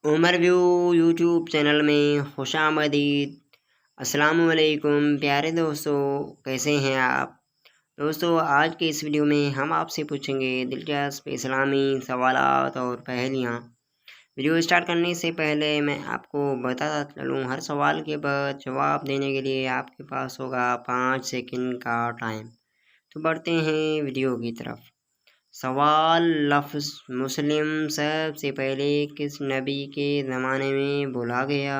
عمر view YouTube channel میں خوش آمدید۔ السلام علیکم پیارے دوستو، کیسے ہیں آپ؟ دوستو، آج کے اس ویڈیو میں ہم آپ سے پوچھیں گے دلچسپ اسلامی سوالات اور پہلیاں۔ ویڈیو اسٹارٹ کرنے سے پہلے میں آپ کو بتاتا چلوں، ہر سوال کے بعد جواب دینے کے لیے آپ کے پاس ہوگا 5 سیکنڈ کا ٹائم۔ تو بڑھتے ہیں ویڈیو کی طرف۔ سوال: لفظ مسلم سب سے پہلے کس نبی کے زمانے میں بولا گیا؟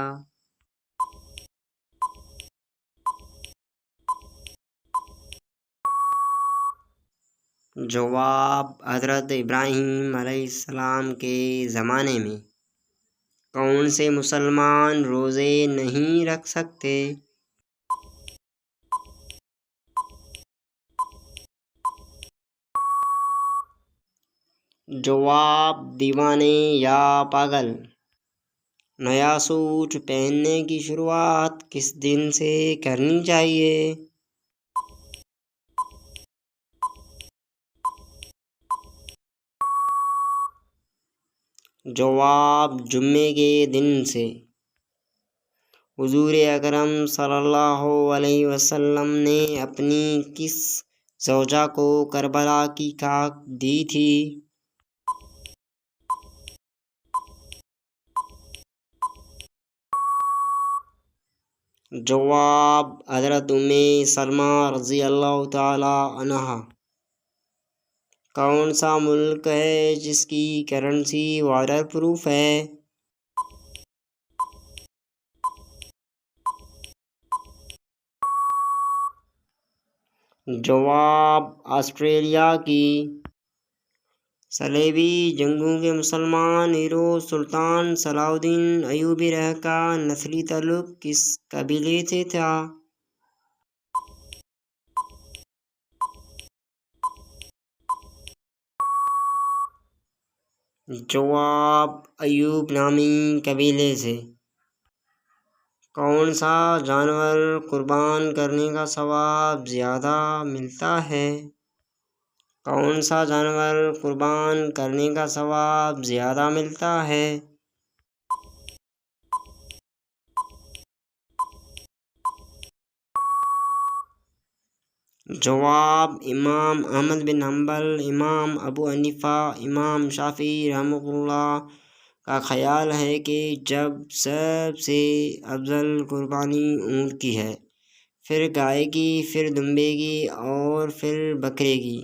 جواب: حضرت ابراہیم علیہ السلام کے زمانے میں۔ کون سے مسلمان روزے نہیں رکھ سکتے؟ جواب: دیوانے یا پاگل۔ نیا سوٹ پہننے کی شروعات کس دن سے کرنی چاہیے؟ جواب: جمعے کے دن سے۔ حضور اکرم صلی اللہ علیہ وسلم نے اپنی کس زوجہ کو کربلا کی خاک دی تھی؟ جواب: حضرت ام سلمہ رضی اللہ تعالی عنہا۔ کون سا ملک ہے جس کی کرنسی واٹر پروف ہے؟ جواب: آسٹریلیا کی۔ صلیبی جنگوں کے مسلمان ہیرو سلطان صلاح الدین ایوبی رہ کا نسلی تعلق کس قبیلے سے تھا؟ جواب: ایوب نامی قبیلے سے۔ کون سا جانور قربان کرنے کا ثواب زیادہ ملتا ہے؟ کون سا جانور قربان کرنے کا ثواب زیادہ ملتا ہے؟ جواب: امام احمد بن حنبل، امام ابو حنیفہ، امام شافعی رحمہ اللہ کا خیال ہے کہ جب سب سے افضل قربانی اونٹ کی ہے، پھر گائے کی، پھر دمبے کی اور پھر بکرے کی،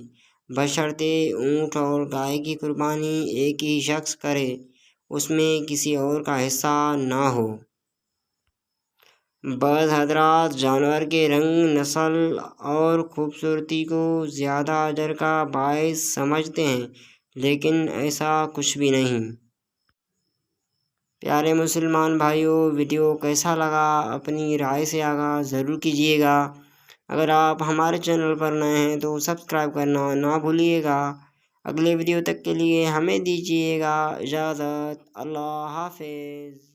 بشرطے اونٹ اور گائے کی قربانی ایک ہی شخص کرے، اس میں کسی اور کا حصہ نہ ہو۔ بعض حضرات جانور کے رنگ، نسل اور خوبصورتی کو زیادہ اجر کا باعث سمجھتے ہیں، لیکن ایسا کچھ بھی نہیں۔ پیارے مسلمان بھائیوں، ویڈیو کیسا لگا اپنی رائے سے آگاہ ضرور کیجیے گا۔ اگر آپ ہمارے چینل پر نئے ہیں تو سبسکرائب کرنا نہ بھولیے گا۔ اگلے ویڈیو تک کے لیے ہمیں دیجیے گا اجازت۔ اللہ حافظ۔